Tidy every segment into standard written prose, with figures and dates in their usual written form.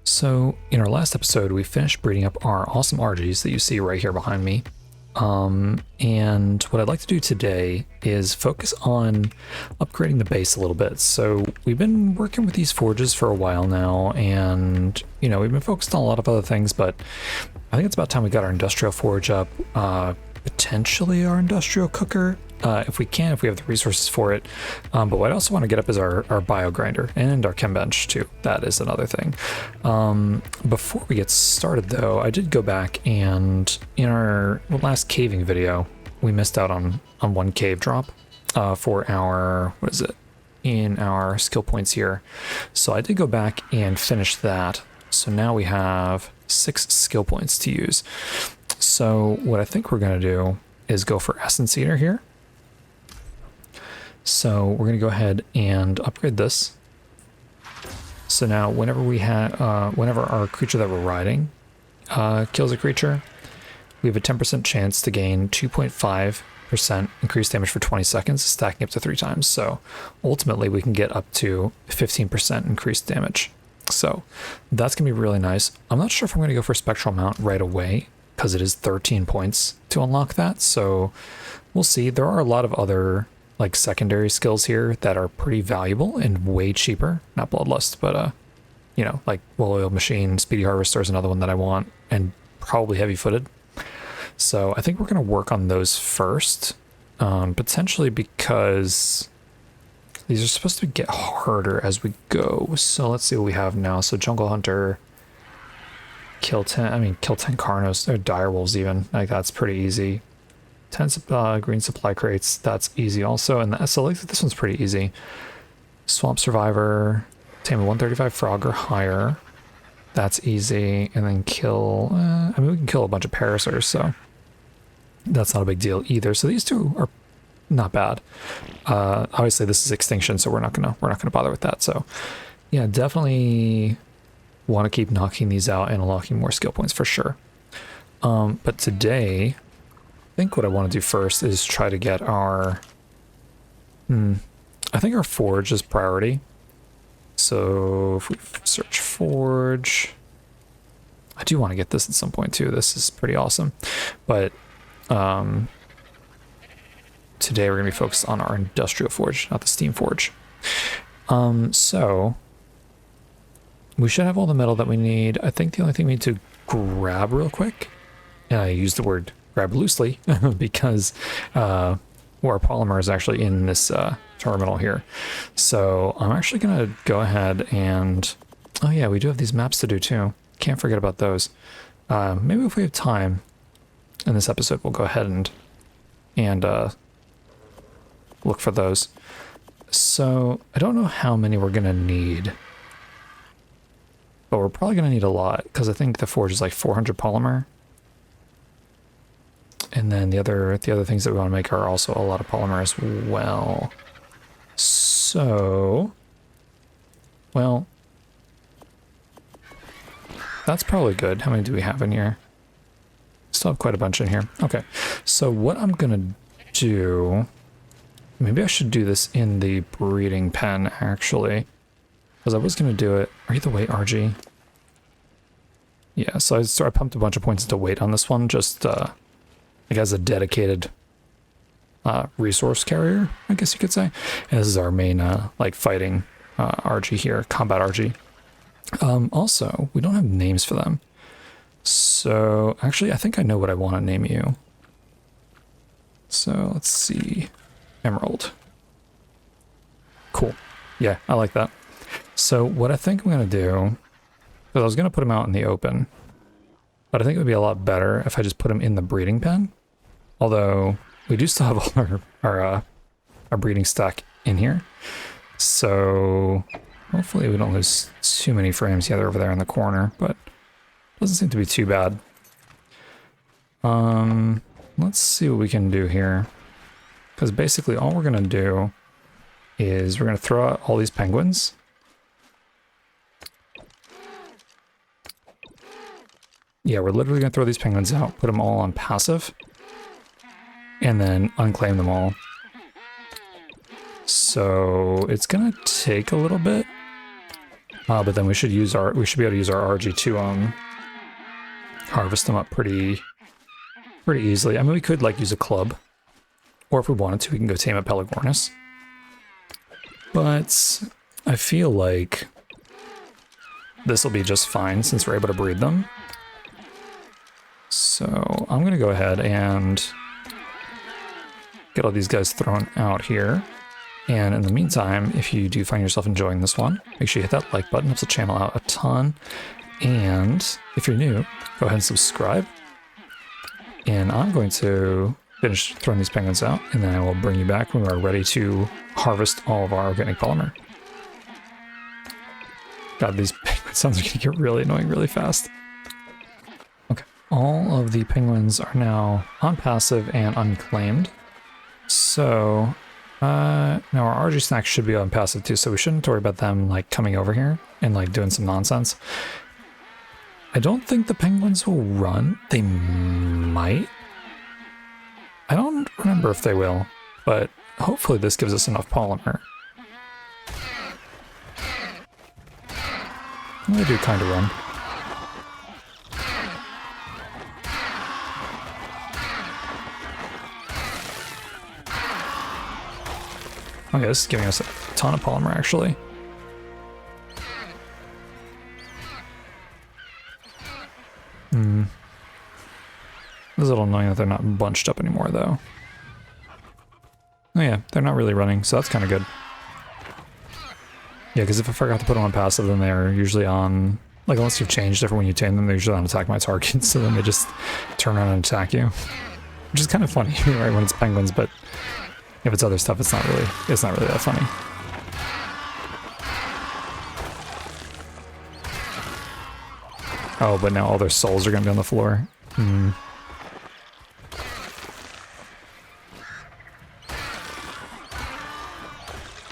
So in our last episode, we finished breeding up our awesome RGs that you see right here behind me. And what I'd like to do today is focus on upgrading the base a little bit. So we've been working with these forges for a while now, and we've been focused on a lot of other things, but I think it's about time we got our industrial forge up, potentially our industrial cooker, if we have the resources for it. But what I also want to get up is our bio grinder and our chem bench too. That is another thing. Before we get started though, I did go back and in our last caving video, we missed out on one cave drop for our, in our skill points here. So I did go back and finish that. So now we have 6 skill points to use. So what I think we're going to do is go for Essence Eater here. So we're going to go ahead and upgrade this. So now whenever our creature that we're riding kills a creature, we have a 10% chance to gain 2.5% increased damage for 20 seconds, stacking up to 3 times. So ultimately we can get up to 15% increased damage. So that's going to be really nice. I'm not sure if I'm going to go for Spectral Mount right away, because it is 13 points to unlock that. So we'll see. There are a lot of other like secondary skills here that are pretty valuable and way cheaper. Not Bloodlust, but like Well-Oiled Machine, Speedy Harvester is another one that I want, and probably Heavy Footed. So I think we're going to work on those first, potentially because these are supposed to get harder as we go. So let's see what we have now. So Jungle Hunter, kill 10 Carnos, or Direwolves even, like that's pretty easy. 10 green supply crates, that's easy also. And so like this one's pretty easy. Swamp Survivor, tame a 135 frog or higher, that's easy. And then kill, we can kill a bunch of Parasers, so that's not a big deal either. So these two are not bad. Obviously this is Extinction, so we're not gonna bother with that. So yeah, definitely want to keep knocking these out and unlocking more skill points for sure. But today, I think what I want to do first is try to get our, I think our forge is priority. So if we search forge, I do want to get this at some point too. This is pretty awesome. But today we're going to be focused on our industrial forge, not the steam forge. So we should have all the metal that we need. I think the only thing we need to grab real quick, and I use the word grab loosely because our polymer is actually in this terminal here. So I'm actually going to go ahead and, oh yeah, we do have these maps to do too. Can't forget about those. Maybe if we have time in this episode, we'll go ahead and look for those. So I don't know how many we're going to need, but we're probably going to need a lot because I think the forge is like 400 polymer. And then the other things that we want to make are also a lot of polymer as well. So, well, that's probably good. How many do we have in here? Still have quite a bunch in here. Okay, so what I'm gonna do, maybe I should do this in the breeding pen actually, because I was gonna do it. Are you the weight RG? Yeah, so I pumped a bunch of points into weight on this one, just like as a dedicated resource carrier, I guess you could say. And this is our main like fighting RG here, combat RG. Also, we don't have names for them. So actually, I think I know what I want to name you. So let's see, Emerald. Cool. Yeah, I like that. So what I think I'm gonna do, because I was gonna put him out in the open, but I think it would be a lot better if I just put him in the breeding pen. Although we do still have all our breeding stock in here. So hopefully we don't lose too many frames. Yeah, they're over there in the corner, but doesn't seem to be too bad. Let's see what we can do here. Because basically all we're going to do is we're going to throw out all these penguins. Yeah, we're literally going to throw these penguins out, put them all on passive, and then unclaim them all. So it's going to take a little bit, But then we should be able to use our RG to harvest them up pretty easily. I mean, we could like use a club, or if we wanted to, we can go tame a Pelagornis. But I feel like this will be just fine since we're able to breed them. So I'm gonna go ahead and get all these guys thrown out here. And in the meantime, if you do find yourself enjoying this one, make sure you hit that like button. It helps the channel out a ton. And if you're new, go ahead and subscribe. And I'm going to finish throwing these penguins out, and then I will bring you back when we're ready to harvest all of our organic polymer. God, these penguin sounds are going to get really annoying really fast. Okay, all of the penguins are now on passive and unclaimed. So now our RG snacks should be on passive too, so we shouldn't worry about them like coming over here and like doing some nonsense. I don't think the penguins will run. They might. I don't remember if they will, but hopefully this gives us enough polymer. They do kind of run. Okay, this is giving us a ton of polymer, actually. It's a little annoying that they're not bunched up anymore, though. Oh yeah, they're not really running, so that's kind of good. Yeah, because if I forgot to put them on passive, then they're usually on... Like, unless you've changed it for when you tame them, they're usually on attack my target, so then they just turn around and attack you. Which is kind of funny, right, when it's penguins, but... If it's other stuff, it's not really that funny. Oh, but now all their souls are gonna be on the floor.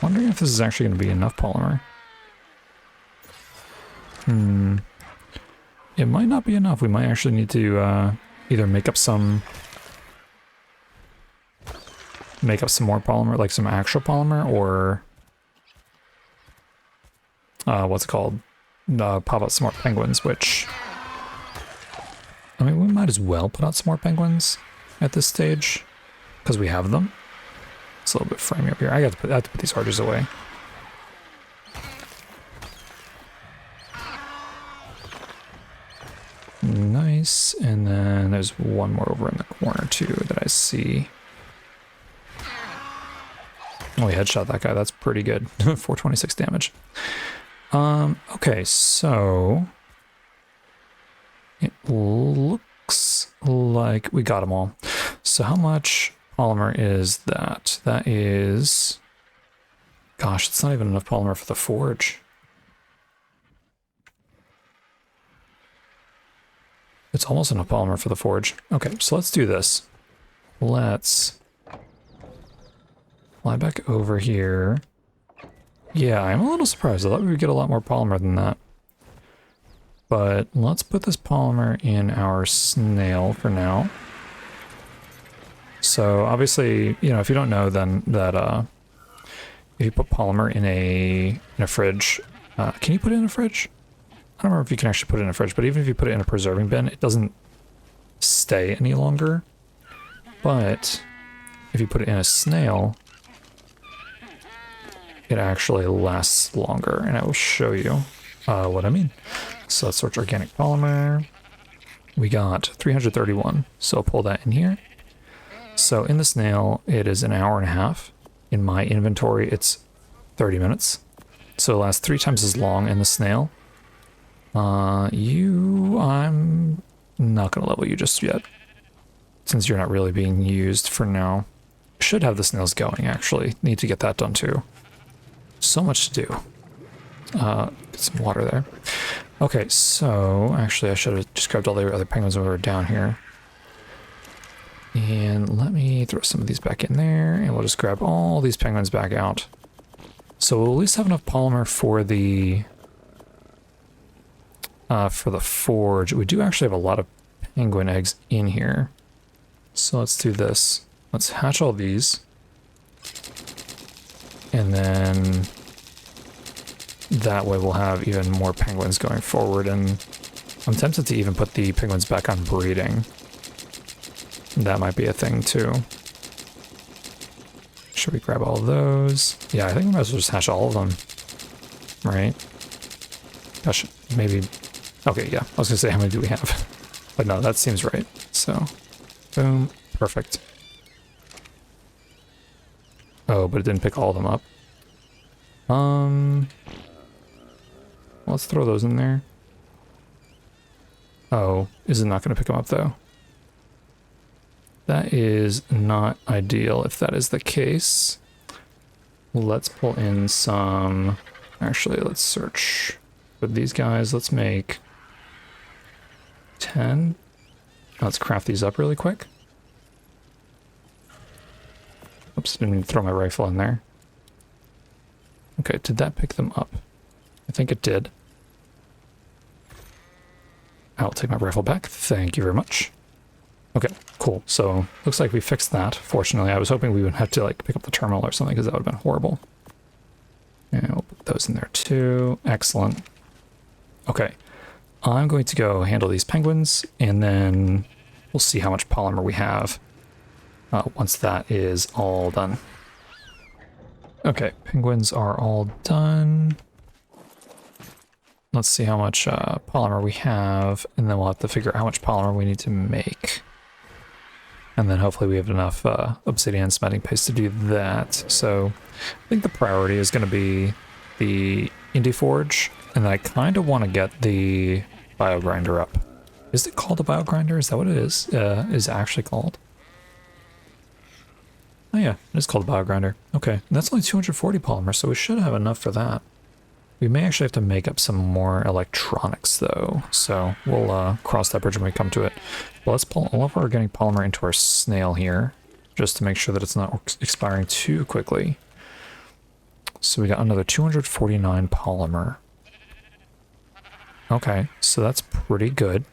Wondering if this is actually gonna be enough polymer. It might not be enough. We might actually need to either make up some more polymer, like some actual polymer, or what's it called? Pop out some more penguins, which, I mean, we might as well put out some more penguins at this stage because we have them. It's a little bit framey up here. I have to put these archers away. Nice, and then there's one more over in the corner too that I see. Oh, we headshot that guy. That's pretty good. 426 damage. Okay, so it looks like we got them all. So how much polymer is that? That is... Gosh, it's not even enough polymer for the forge. It's almost enough polymer for the forge. Okay, so let's do this. Let's fly back over here. Yeah, I'm a little surprised. I thought we would get a lot more polymer than that. But let's put this polymer in our snail for now. So obviously, you know, if you don't know, then that if you put polymer in a fridge, can you put it in a fridge? I don't remember if you can actually put it in a fridge, but even if you put it in a preserving bin, it doesn't stay any longer. But if you put it in a snail, it actually lasts longer, and I will show you what I mean. So let's search organic polymer. We got 331, so I'll pull that in here. So in the snail, it is an hour and a half. In my inventory, it's 30 minutes. So it lasts 3 times as long in the snail. I'm not gonna level you just yet, since you're not really being used for now. Should have the snails going, actually. Need to get that done too. So much to do. Get some water there. Okay, so actually I should have just grabbed all the other penguins over down here. And let me throw some of these back in there, and we'll just grab all these penguins back out. So we'll at least have enough polymer for the forge. We do actually have a lot of penguin eggs in here. So let's do this. Let's hatch all these. And then that way we'll have even more penguins going forward, and I'm tempted to even put the penguins back on breeding. That might be a thing too. Should we grab all of those? Yeah, I think we might as well just hatch all of them. Right? Gosh, maybe... Okay, yeah. I was gonna say, how many do we have? But no, that seems right. So, boom. Perfect. Oh, but it didn't pick all of them up. Let's throw those in there. Oh, is it not going to pick them up though? That is not ideal if that is the case. Let's pull in some... Actually, let's search with these guys. Let's make 10. Let's craft these up really quick. Oops, didn't mean to throw my rifle in there. Okay, did that pick them up? I think it did. I'll take my rifle back. Thank you very much. Okay, cool. So, looks like we fixed that. Fortunately, I was hoping we wouldn't have to, like, pick up the terminal or something, because that would have been horrible. And we'll put those in there, too. Excellent. Okay. I'm going to go handle these penguins, and then we'll see how much polymer we have once that is all done. Okay, penguins are all done. Let's see how much polymer we have, and then we'll have to figure out how much polymer we need to make. And then hopefully we have enough obsidian and cementing paste to do that. So I think the priority is going to be the Indie Forge, and then I kind of want to get the biogrinder up. Is it called a biogrinder? Is that what it is? Is it actually called? Oh yeah, it is called a biogrinder. Okay, that's only 240 polymer, so we should have enough for that. We may actually have to make up some more electronics though, so we'll cross that bridge when we come to it. But let's pull all of our organic polymer into our snail here, just to make sure that it's not expiring too quickly. So we got another 249 polymer. Okay, so that's pretty good.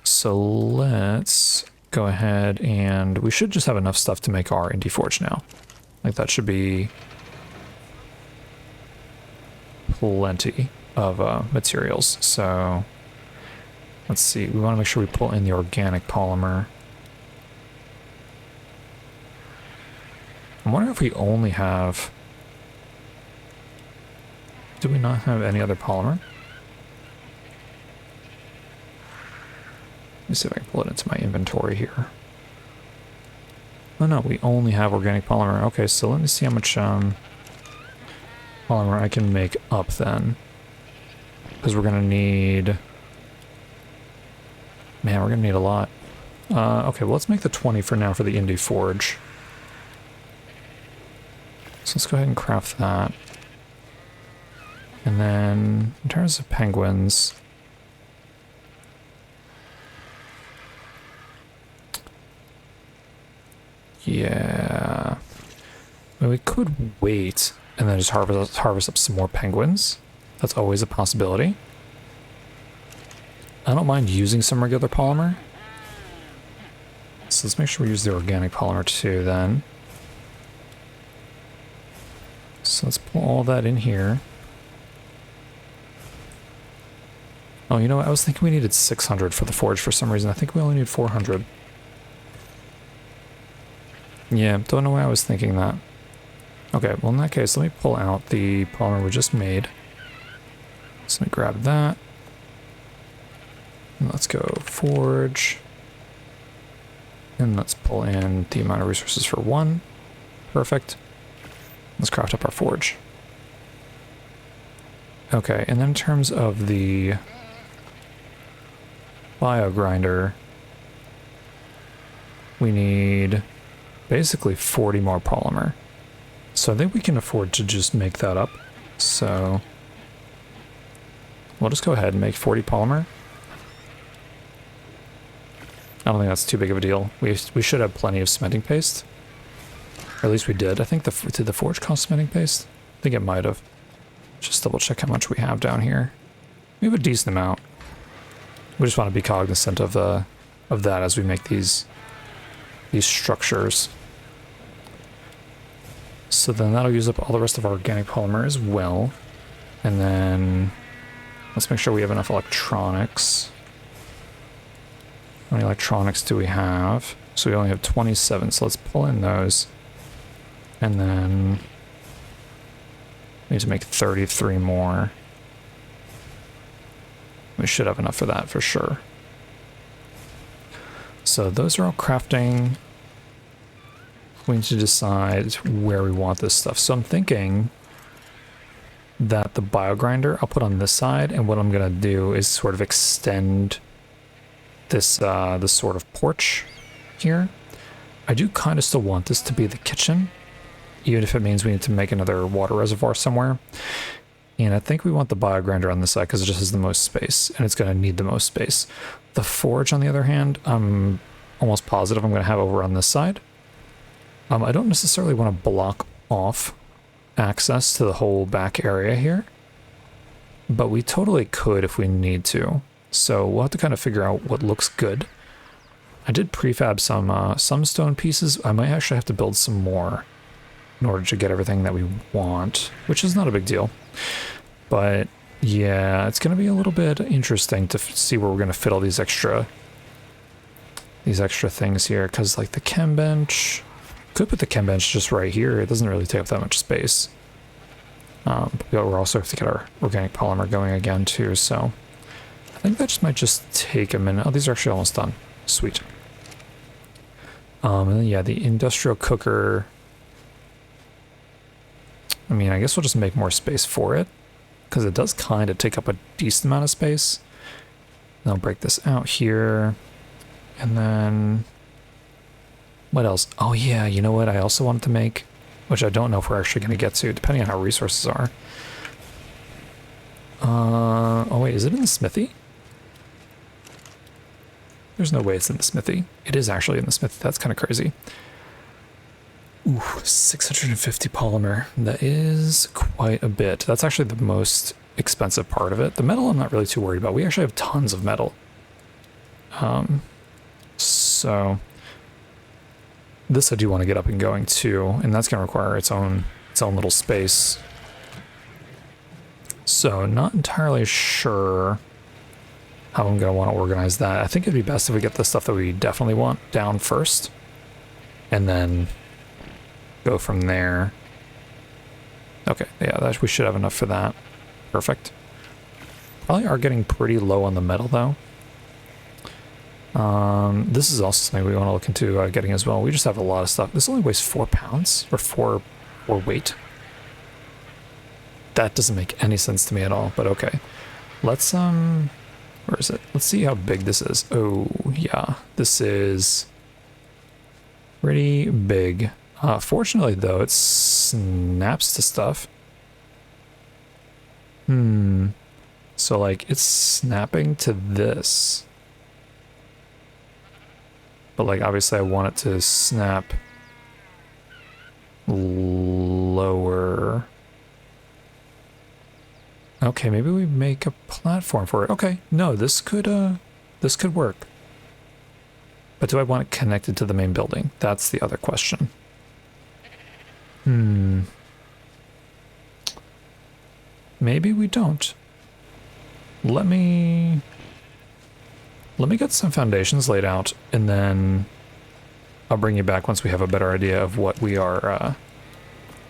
So let's go ahead and we should just have enough stuff to make our Indie Forge now. Like that should be plenty of materials. So let's see, we want to make sure we pull in the organic polymer. I'm wondering if we only have... Do we not have any other polymer? Let me see if I can pull it into my inventory here. Oh no, we only have organic polymer. Okay, so let me see how much polymer I can make up then. Because we're going to need... Man, we're going to need a lot. Okay, well let's make the 20 for now for the Indie Forge. So let's go ahead and craft that. And then, in terms of penguins... Yeah... I mean, we could wait and then just harvest up some more penguins. That's always a possibility. I don't mind using some regular polymer. So let's make sure we use the organic polymer too then. So let's pull all that in here. Oh, you know what? I was thinking we needed 600 for the forge for some reason. I think we only need 400. Yeah, don't know why I was thinking that. Okay, well in that case, let me pull out the polymer we just made. So let me grab that. And let's go forge. And let's pull in the amount of resources for 1. Perfect. Let's craft up our forge. Okay, and then in terms of the biogrinder, we need basically 40 more polymer. So I think we can afford to just make that up. So we'll just go ahead and make 40 polymer. I don't think that's too big of a deal. We should have plenty of cementing paste. Or at least we did. I think did the forge cost cementing paste? I think it might have. Just double check how much we have down here. We have a decent amount. We just want to be cognizant of that as we make these structures. So then that'll use up all the rest of our organic polymer as well. And then let's make sure we have enough electronics. How many electronics do we have? So we only have 27, so let's pull in those. And then we need to make 33 more. We should have enough for that for sure. So those are all crafting. We need to decide where we want this stuff. So I'm thinking that the biogrinder I'll put on this side, and what I'm gonna do is sort of extend this this sort of porch here. I do kind of still want this to be the kitchen, even if it means we need to make another water reservoir somewhere. And I think we want the biogrinder on this side because it just has the most space, and it's going to need the most space. The forge, on the other hand, I'm almost positive I'm going to have over on this side. I don't necessarily want to block off access to the whole back area here, but we totally could if we need to. So we'll have to kind of figure out what looks good. I did prefab some stone pieces. I might actually have to build some more in order to get everything that we want, which is not a big deal. But yeah, it's going to be a little bit interesting to see where we're going to fit all these extra things here, because like the chem bench, could put the chem bench just right here. It doesn't really take up that much space. But we're also have to get our organic polymer going again too, so I think that might just take a minute. Oh, these are actually almost done. Sweet. And then yeah, the industrial cooker. I mean, I guess we'll just make more space for it, because it does kind of take up a decent amount of space. And I'll break this out here. And then what else? Oh yeah, you know what I also wanted to make, which I don't know if we're actually going to get to, depending on how resources are. Oh wait, is it in the smithy? There's no way it's in the smithy. It is actually in the smithy. That's kind of crazy. Ooh, 650 polymer. That is quite a bit. That's actually the most expensive part of it. The metal I'm not really too worried about. We actually have tons of metal. So this I do want to get up and going too, and that's going to require its own little space. So not entirely sure how I'm going to want to organize that. I think it'd be best if we get the stuff that we definitely want down first, and then go from there. Okay, yeah, we should have enough for that. Perfect. Probably are getting pretty low on the metal though. This is also something we want to look into getting as well. We just have a lot of stuff. This only weighs 4 pounds, or 4 weight. That doesn't make any sense to me at all, but okay. Let's, where is it? Let's see how big this is. Oh, yeah, this is pretty big. Fortunately, though, it snaps to stuff. So, like, it's snapping to this. But, like, obviously I want it to snap lower. Okay, maybe we make a platform for it. Okay, no, this could work. But do I want it connected to the main building? That's the other question. Maybe we don't. Let me get some foundations laid out, and then I'll bring you back once we have a better idea of what we are,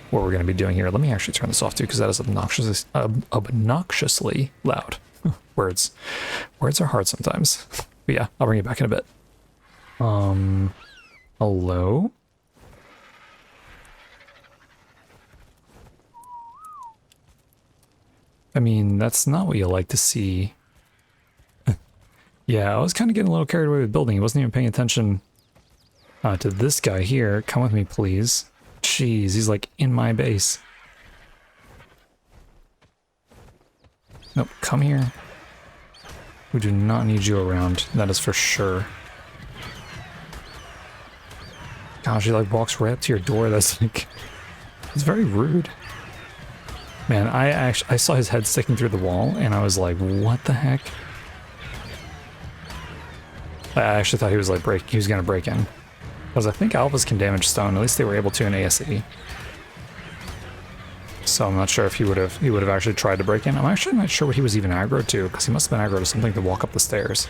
what we're going to be doing here. Let me actually turn this off too, because that is obnoxiously loud. Words are hard sometimes. But yeah, I'll bring you back in a bit. Hello? I mean, that's not what you like to see. Yeah, I was kind of getting a little carried away with building. He wasn't even paying attention to this guy here. Come with me, please. Jeez, he's like in my base. Nope, come here. We do not need you around, that is for sure. Gosh, he like walks right up to your door. That's like, it's very rude. Man, I saw his head sticking through the wall, and I was like, what the heck? I actually thought he was like he was gonna break in. Because I think alphas can damage stone, at least they were able to in ASE. So I'm not sure if he would have actually tried to break in. I'm actually not sure what he was even aggro to, because he must have been aggro to something to walk up the stairs.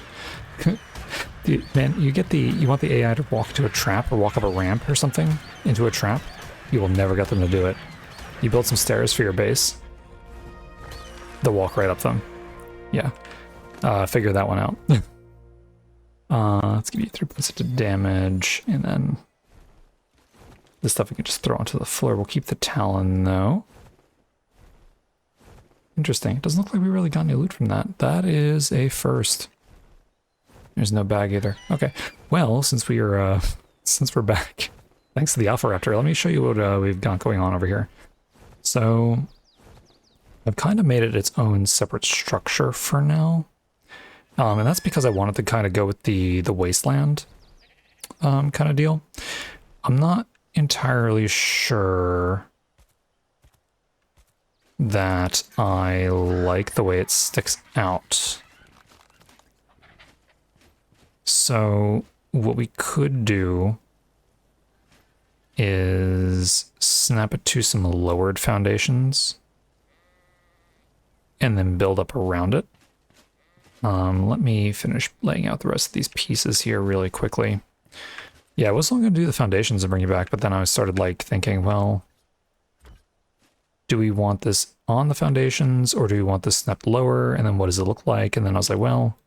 Man, you want the AI to walk to a trap or walk up a ramp or something into a trap. You will never get them to do it. You build some stairs for your base, they'll walk right up them. Yeah, figure that one out. Let's give you 3 points of damage, and then this stuff we can just throw onto the floor. We'll keep the Talon though. Interesting. It doesn't look like we really got any loot from that. That is a first. There's no bag either. Okay. Well, since we're back, thanks to the Alpha Raptor, let me show you what we've got going on over here. So I've kind of made it its own separate structure for now. And that's because I wanted to kind of go with the wasteland kind of deal. I'm not entirely sure that I like the way it sticks out. So what we could do is snap it to some lowered foundations and then build up around it. Let me finish laying out the rest of these pieces here really quickly. Yeah, I was only going to do the foundations and bring you back, but then I started like thinking, well, do we want this on the foundations or do we want this snapped lower? And then what does it look like? And then I was like, well,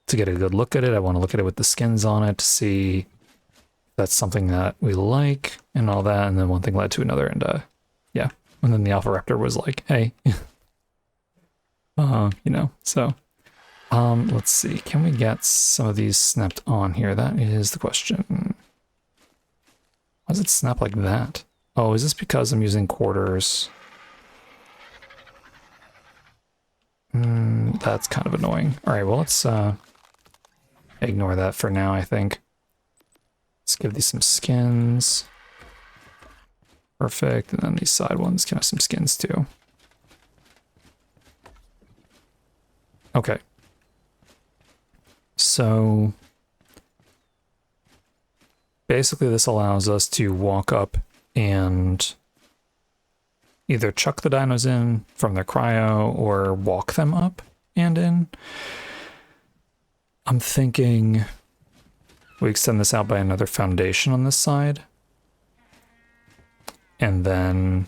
to get a good look at it, I want to look at it with the skins on it to see if that's something that we like and all that. And then one thing led to another, and yeah. And then the Alpha Raptor was like, hey, you know, so let's see, can we get some of these snapped on here? That is the question. Why does it snap like that? Oh, is this because I'm using quarters? That's kind of annoying. All right, well, let's ignore that for now, I think. Let's give these some skins. Perfect, and then these side ones can have some skins too. Okay. So basically this allows us to walk up and either chuck the dinos in from their cryo or walk them up and in. I'm thinking we extend this out by another foundation on this side. And then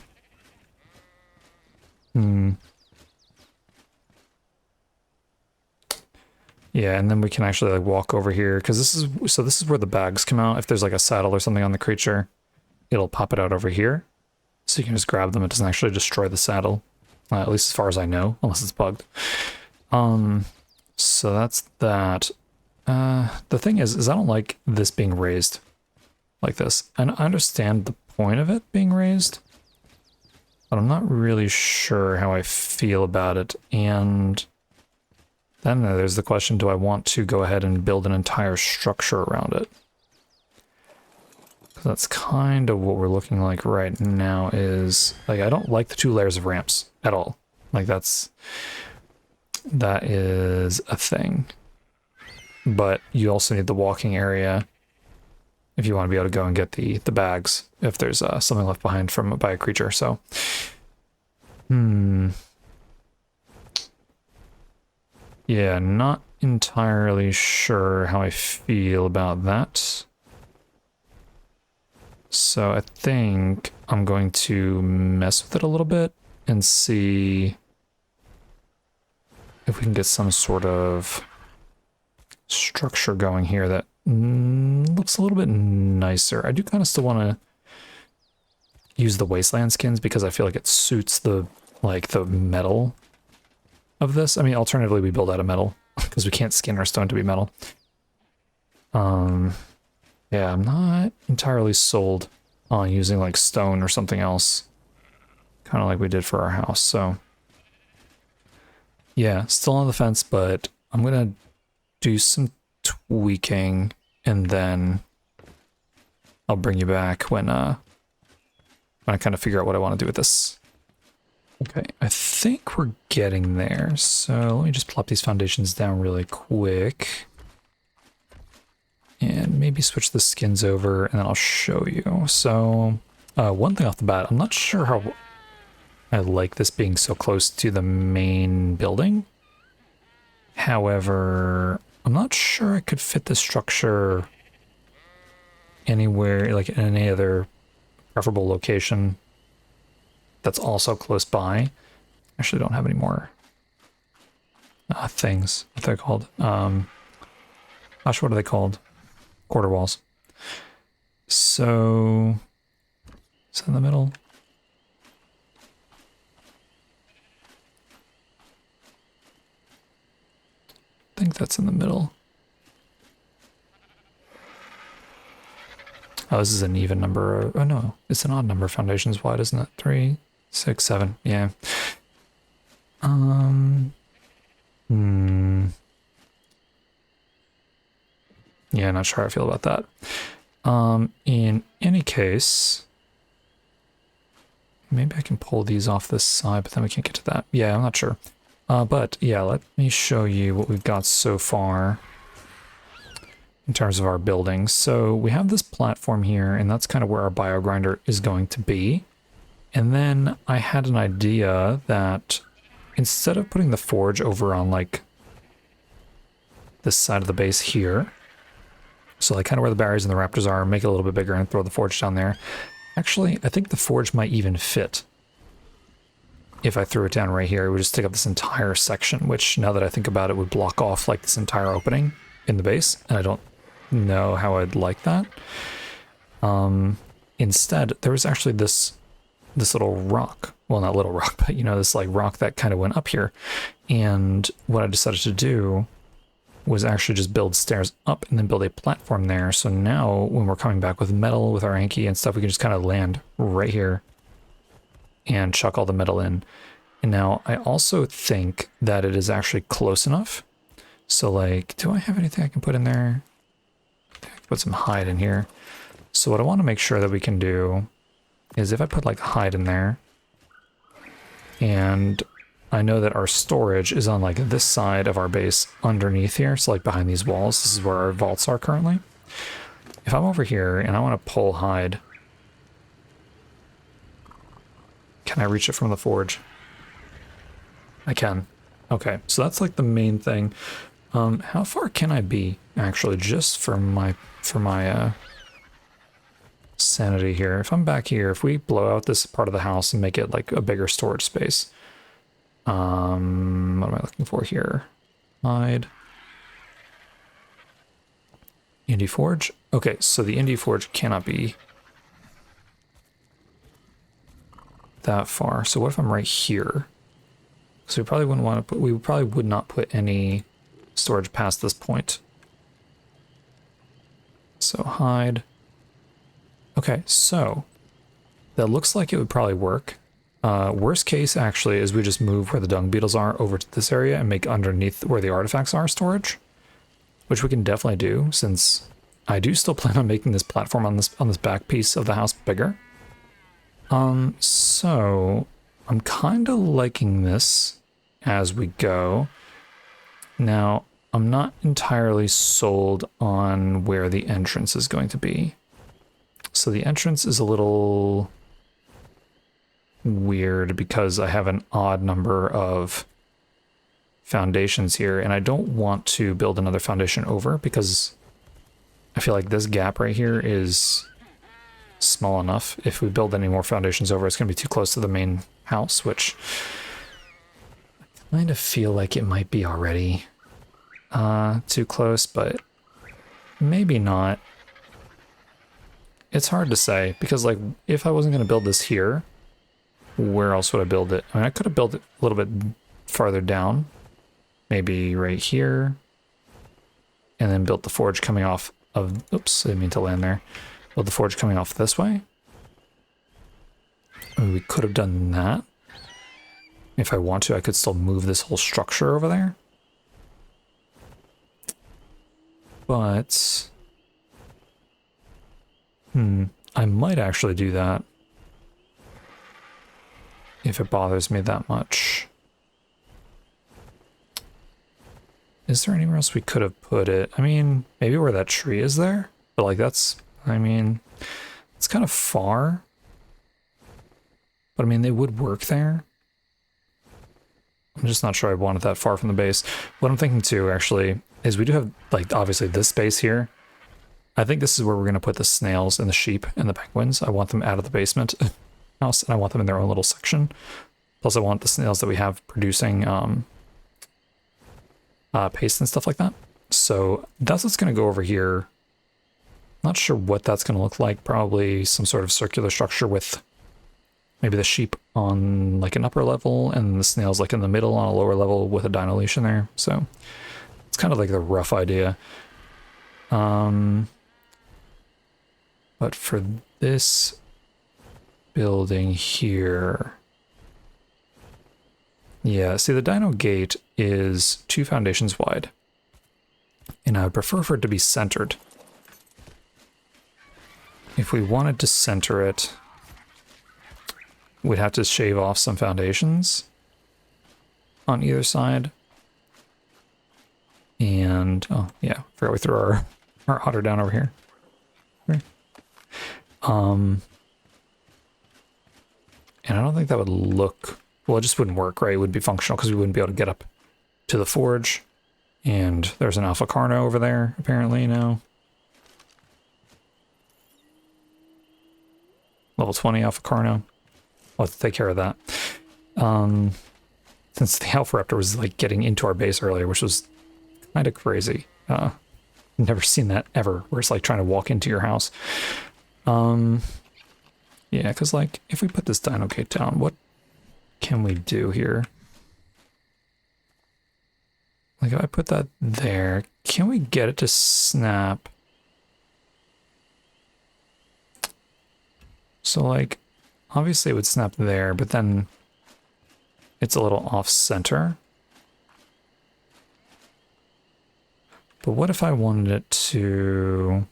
yeah, and then we can actually like walk over here, because this is where the bags come out. If there's like a saddle or something on the creature, it'll pop it out over here. So you can just grab them. It doesn't actually destroy the saddle, at least as far as I know, unless it's bugged. So that's that. The thing is I don't like this being raised like this. And I understand the point of it being raised, but I'm not really sure how I feel about it. And then there's the question, do I want to go ahead and build an entire structure around it? That's kind of what we're looking like right now. Is like, I don't like the 2 layers of ramps at all. Like that is a thing. But you also need the walking area if you want to be able to go and get the bags if there's something left behind by a creature. So yeah, not entirely sure how I feel about that. So I think I'm going to mess with it a little bit and see if we can get some sort of structure going here that looks a little bit nicer. I do kind of still want to use the wasteland skins because I feel like it suits the metal of this. I mean, alternatively, we build out of metal because we can't skin our stone to be metal. Yeah, I'm not entirely sold on using like stone or something else, kind of like we did for our house. So yeah, still on the fence, but I'm gonna do some tweaking and then I'll bring you back when I kind of figure out what I want to do with this. Okay, I think we're getting there. So let me just plop these foundations down really quick. And maybe switch the skins over and then I'll show you. So one thing off the bat, I'm not sure how I like this being so close to the main building. However, I'm not sure I could fit this structure anywhere, like in any other preferable location that's also close by. Actually, don't have any more things. What they're called? Gosh, what are they called? Quarter walls. So, is that in the middle? I think that's in the middle. Oh, this is an even number. Oh no, it's an odd number of foundations wide, isn't it? 3, 6, 7. Yeah. Yeah, not sure how I feel about that. In any case, maybe I can pull these off this side, but then we can't get to that. Yeah, I'm not sure. But yeah, let me show you what we've got so far in terms of our buildings. So we have this platform here, and that's kind of where our bio grinder is going to be. And then I had an idea that instead of putting the forge over on like this side of the base here, so like kind of where the barriers and the raptors are, make it a little bit bigger and throw the forge down there. Actually, I think the forge might even fit. If I threw it down right here, it would just take up this entire section, which now that I think about it would block off like this entire opening in the base, and I don't know how I'd like that. Instead, there was actually this little rock. Well, not little rock, but you know, this like rock that kind of went up here. And what I decided to do was actually just build stairs up and then build a platform there. So now when we're coming back with metal, with our hanky and stuff, we can just kind of land right here and chuck all the metal in. And now I also think that it is actually close enough. So like, do I have anything I can put in there? I can put some hide in here. So what I want to make sure that we can do is if I put like hide in there, and I know that our storage is on like this side of our base underneath here. So like behind these walls, this is where our vaults are currently. If I'm over here and I want to pull hide, can I reach it from the forge? I can. Okay, so that's like the main thing. How far can I be actually, just for my sanity here? If I'm back here, if we blow out this part of the house and make it like a bigger storage space, what am I looking for here? Hide. Indie Forge. Okay, so the Indie Forge cannot be that far. So what if I'm right here? So we probably wouldn't want to put, we probably would not put any storage past this point. So hide. Okay, so that looks like it would probably work. Worst case actually is we just move where the dung beetles are over to this area and make underneath where the artifacts are storage, which we can definitely do, since I do still plan on making this platform on this back piece of the house bigger. So I'm kind of liking this as we go. Now, I'm not entirely sold on where the entrance is going to be. So the entrance is a little weird because I have an odd number of foundations here, and I don't want to build another foundation over because I feel like this gap right here is small enough. If we build any more foundations over, it's going to be too close to the main house, which I kind of feel like it might be already too close, but maybe not. It's hard to say because, like, if I wasn't going to build this here, where else would I build it? I mean, I could have built it a little bit farther down, maybe right here, and then built the forge coming off of, oops, I didn't mean to land there. Build the forge coming off this way. I mean, we could have done that. If I want to, I could still move this whole structure over there. But I might actually do that if it bothers me that much. Is there anywhere else we could have put it? I mean, maybe where that tree is there, but like that's, I mean, it's kind of far. But I mean, they would work there. I'm just not sure I want it that far from the base. What I'm thinking too, actually, is we do have, like, obviously this space here. I think this is where we're going to put the snails and the sheep and the penguins. I want them out of the basement house, and I want them in their own little section. Plus, I want the snails that we have producing paste and stuff like that. So that's what's going to go over here. Not sure what that's going to look like. Probably some sort of circular structure with maybe the sheep on like an upper level and the snails like in the middle on a lower level with a dino leash in there. So it's kind of like the rough idea. But for this building here, yeah, see the dino gate is 2 foundations wide, and I would prefer for it to be centered. If we wanted to center it, we'd have to shave off some foundations on either side. And, oh yeah, forgot we threw our otter down over here. And I don't think that would look, well, it just wouldn't work, right? It wouldn't be functional because we wouldn't be able to get up to the forge. And there's an alpha carno over there, apparently, now. Level 20 alpha carno. I'll have to take care of that. Since the alpha raptor was like getting into our base earlier, which was kind of crazy. Never seen that ever, where it's like trying to walk into your house. Yeah, because like if we put this dino gate down, what can we do here? Like if I put that there, can we get it to snap? So like, obviously it would snap there, but then it's a little off center. But what if I wanted it to...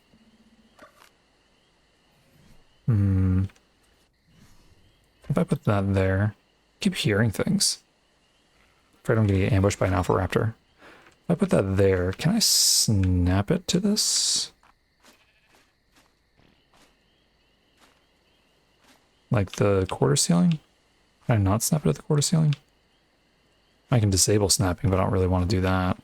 If I put that there, I keep hearing things. If I don't get ambushed by an alpha raptor. If I put that there, can I snap it to this? Like the quarter ceiling? Can I not snap it at the quarter ceiling? I can disable snapping, but I don't really want to do that.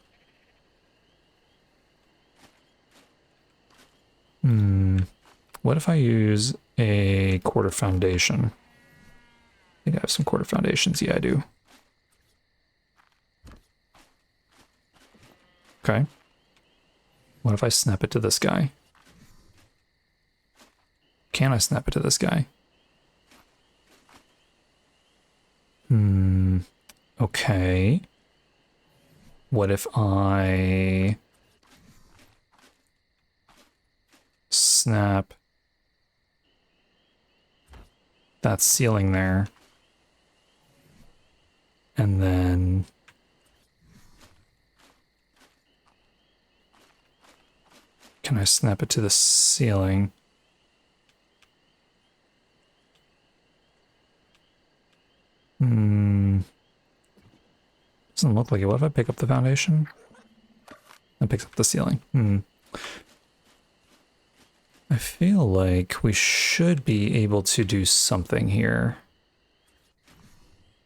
What if I use a quarter foundation? I think I have some quarter foundations. Yeah, I do. Okay. What if I snap it to this guy? Can I snap it to this guy? Okay. What if I snap that ceiling there, and then can I snap it to the ceiling? Doesn't look like it. What if I pick up the foundation? That picks up the ceiling. I feel like we should be able to do something here.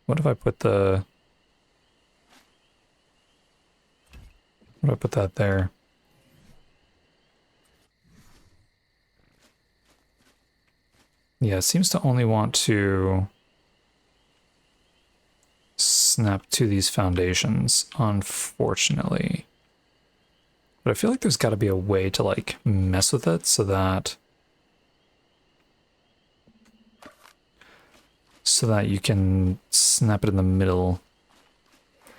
What if I put the... What if I put that there? Yeah, it seems to only want to snap to these foundations, unfortunately. But I feel like there's got to be a way to like mess with it so that you can snap it in the middle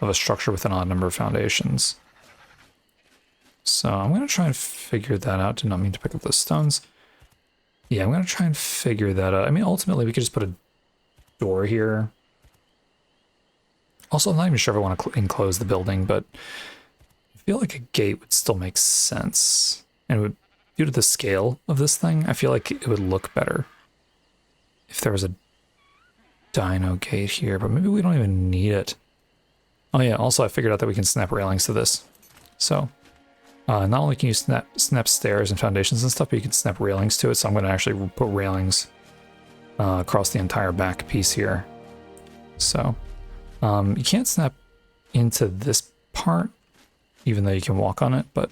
of a structure with an odd number of foundations. So I'm going to try and figure that out. Did not mean to pick up those stones. Yeah, I'm going to try and figure that out. I mean, ultimately, we could just put a door here. Also, I'm not even sure if I want to enclose the building, but I feel like a gate would still make sense. And it would, due to the scale of this thing, I feel like it would look better if there was a dino gate here, but maybe we don't even need it. Oh yeah, also I figured out that we can snap railings to this. So, not only can you snap stairs and foundations and stuff, but you can snap railings to it, so I'm going to actually put railings across the entire back piece here. So you can't snap into this part, even though you can walk on it, but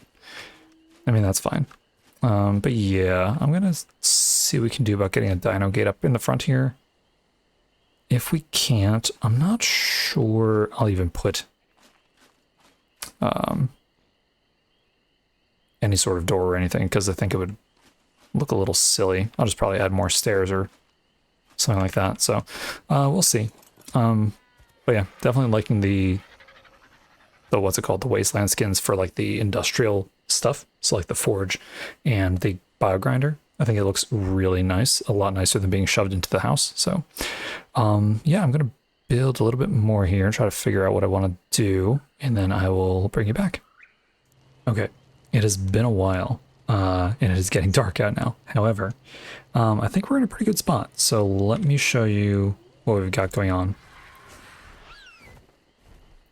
I mean, that's fine. But yeah, I'm gonna see what we can do about getting a dino gate up in the front here. If we can't, I'm not sure I'll even put any sort of door or anything, because I think it would look a little silly. I'll just probably add more stairs or something like that. So we'll see. But yeah, definitely liking the what's it called, the wasteland skins for like the industrial stuff. So like the forge and the bio grinder. I think it looks really nice, a lot nicer than being shoved into the house. So yeah, I'm gonna build a little bit more here and try to figure out what I want to do, and then I will bring you back. Okay, it has been a while, and it is getting dark out now. However, I think we're in a pretty good spot. So let me show you what we've got going on.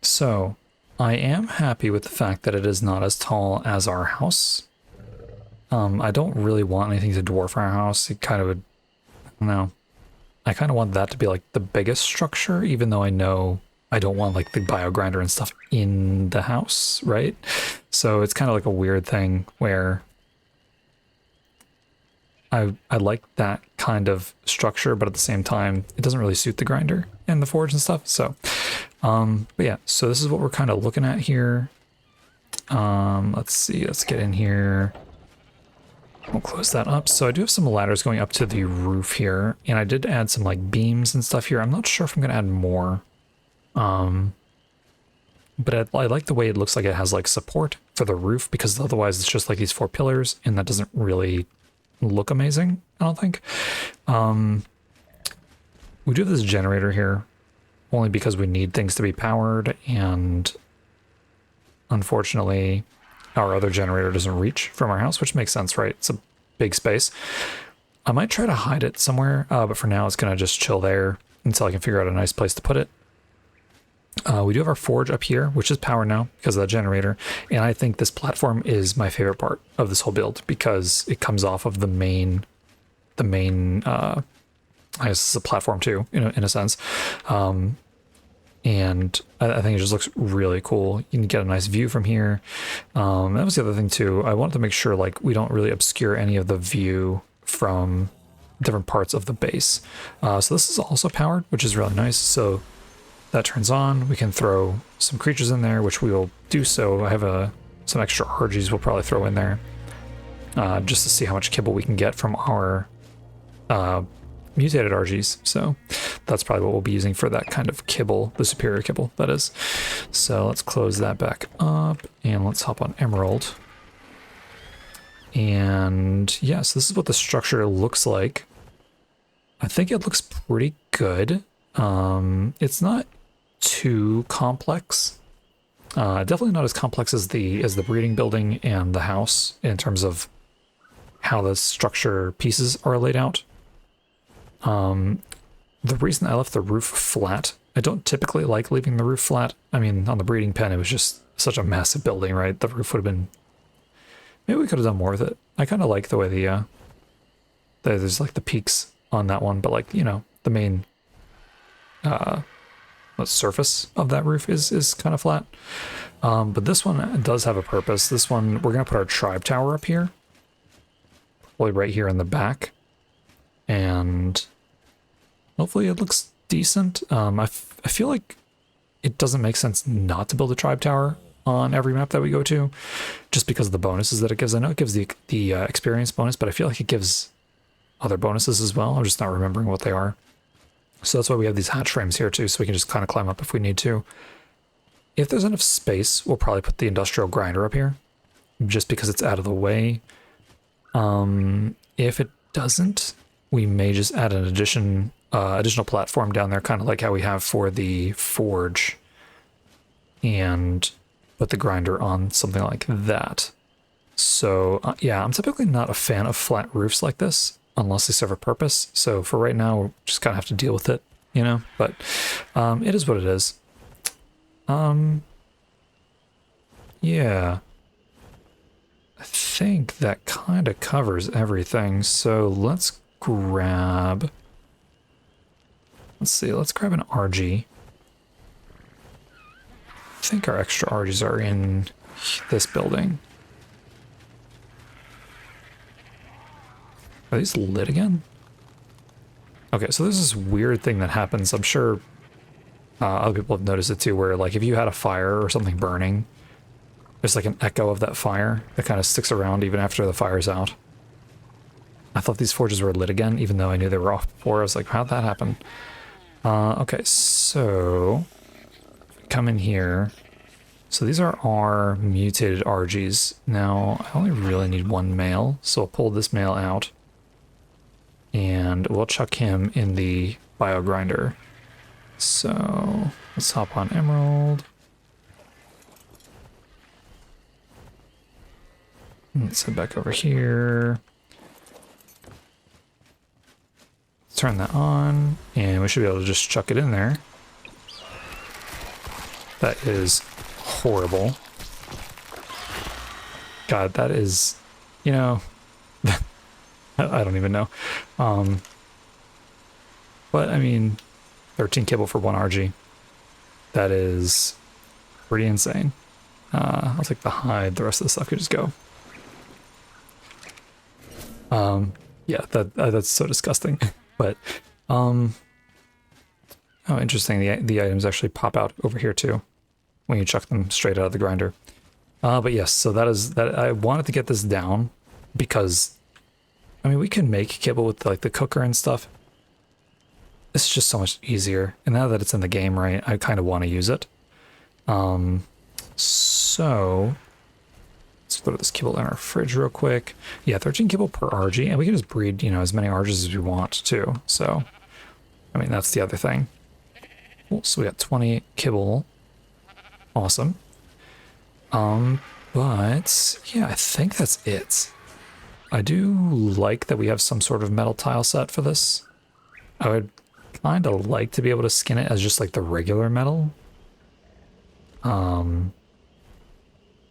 So I am happy with the fact that it is not as tall as our house. I don't really want anything to dwarf our house. It kind of would, I don't know. I kind of want that to be like the biggest structure, even though I know I don't want like the bio grinder and stuff in the house, right? So it's kind of like a weird thing where I like that kind of structure, but at the same time, it doesn't really suit the grinder and the forge and stuff. So, but yeah, so this is what we're kind of looking at here. Let's see, let's get in here. We'll close that up. So I do have some ladders going up to the roof here, and I did add some like beams and stuff here. I'm not sure if I'm going to add more. But I like the way it looks like it has like support for the roof, because otherwise it's just like these 4 pillars, and that doesn't really look amazing, I don't think. We do have this generator here only because we need things to be powered, and unfortunately our other generator doesn't reach from our house, which makes sense, right? It's a big space. I might try to hide it somewhere, but for now it's gonna just chill there until I can figure out a nice place to put it. We do have our forge up here, which is powered now because of that generator, and I think this platform is my favorite part of this whole build because it comes off of the main I guess it's a platform too, in a sense. And I think it just looks really cool. You can get a nice view from here. That was the other thing too. I wanted to make sure like we don't really obscure any of the view from different parts of the base. So this is also powered, which is really nice. So that turns on. We can throw some creatures in there, which we will do so. I have some extra RGs we'll probably throw in there just to see how much kibble we can get from our mutated RGs. So that's probably what we'll be using for that kind of kibble, the superior kibble, that is. So let's close that back up and let's hop on Emerald. And yes, this is what the structure looks like. I think it looks pretty good. It's not too complex. Definitely not as complex as the breeding building and the house in terms of how the structure pieces are laid out. The reason I left the roof flat, I don't typically like leaving the roof flat. I mean, on the breeding pen, it was just such a massive building, right? The roof would have been, maybe we could have done more with it. I kind of like the way there's like the peaks on that one, but like, you know, the main the surface of that roof is kind of flat. But this one does have a purpose. This one, we're going to put our tribe tower up here, probably right here in the back, and hopefully it looks decent. I feel like it doesn't make sense not to build a tribe tower on every map that we go to, just because of the bonuses that it gives. I know it gives the experience bonus, but I feel like it gives other bonuses as well. I'm just not remembering what they are. So that's why we have these hatch frames here too, so we can just kind of climb up if we need to. If there's enough space, we'll probably put the industrial grinder up here, just because it's out of the way. If it doesn't, we may just add an additional platform down there, kind of like how we have for the forge, and put the grinder on something like that. So yeah, I'm typically not a fan of flat roofs like this, unless they serve a purpose. So for right now, we'll just kind of have to deal with it, you know, but it is what it is. Yeah, I think that kind of covers everything. So let's grab Let's see, let's grab an RG. I think our extra RGs are in this building. Are these lit again? Okay, so there's this weird thing that happens. I'm sure other people have noticed it too, where like if you had a fire or something burning, there's like an echo of that fire that kind of sticks around even after the fire's out. I thought these forges were lit again, even though I knew they were off before. I was like, how'd that happen? Okay, so come in here. So these are our mutated RGs. Now, I only really need one male, so I'll pull this male out. And we'll chuck him in the bio grinder. So let's hop on Emerald. Let's head back over here. Turn that on, and we should be able to just chuck it in there. That is horrible. God, that is, you know, I don't even know. But I mean, 13 kibble for 1 RG. That is pretty insane. I'll take the hide. The rest of the stuff could just go. Yeah, that's so disgusting. But oh, interesting. The items actually pop out over here too when you chuck them straight out of the grinder. But yes, so that is that. I wanted to get this down because, I mean, we can make kibble with like the cooker and stuff. It's just so much easier. And now that it's in the game, right, I kind of want to use it. So let's throw this kibble in our fridge real quick. Yeah, 13 kibble per RG, and we can just breed, you know, as many RGs as we want too. So, I mean, that's the other thing. Cool. So we got 20 kibble. Awesome. But yeah, I think that's it. I do like that we have some sort of metal tile set for this. I would kind of like to be able to skin it as just like the regular metal.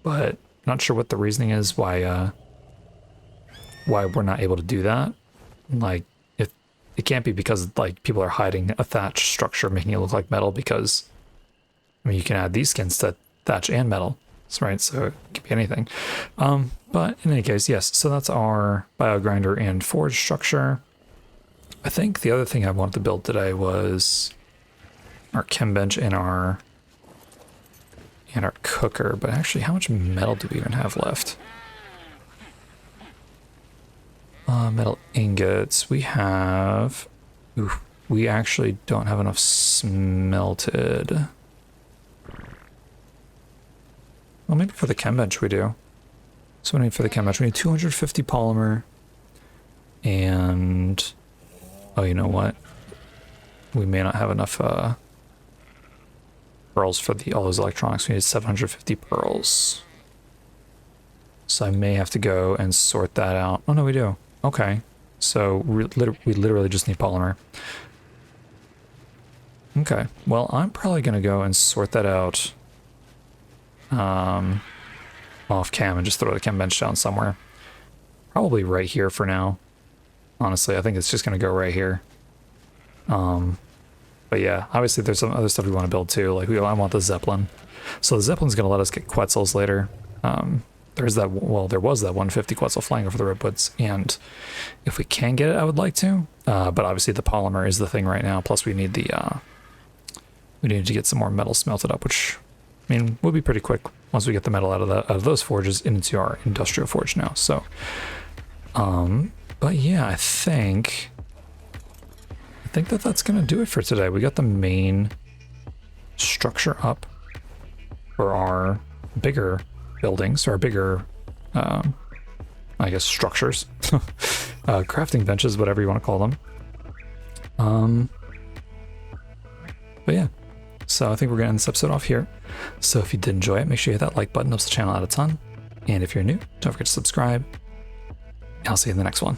But not sure what the reasoning is why we're not able to do that. Like, if it can't be because like people are hiding a thatch structure making it look like metal, because I mean you can add these skins to thatch and metal. Right, so it could be anything. But in any case, yes, so that's our bio grinder and forge structure. I think the other thing I wanted to build today was our chem bench and our cooker, but actually how much metal do we even have left? Metal ingots, we have, oof, we actually don't have enough smelted. Well, maybe for the chem bench we do. So we need for the chem bench, we need 250 polymer. And, oh, you know what? We may not have enough pearls for all those electronics. We need 750 pearls. So I may have to go and sort that out. Oh, no, we do. Okay. So we literally just need polymer. Okay. Well, I'm probably going to go and sort that out off cam and just throw the chem bench down somewhere. Probably right here for now. Honestly, I think it's just going to go right here. But yeah, obviously there's some other stuff we want to build too. Like I want the Zeppelin. So the Zeppelin's going to let us get Quetzals later. There's that, well, there was that 150 Quetzal flying over the redwoods, and if we can get it, I would like to. But obviously the polymer is the thing right now. Plus we need we need to get some more metal smelted up, which, I mean, would be pretty quick once we get the metal out of those forges into our industrial forge now. So, but yeah, I think that's gonna do it for today. We got the main structure up for our bigger buildings, or our bigger, I guess, structures, crafting benches, whatever you want to call them. But yeah, so I think we're gonna end this episode off here. So if you did enjoy it, make sure you hit that like button, helps the channel out a ton. And if you're new, don't forget to subscribe. I'll see you in the next one.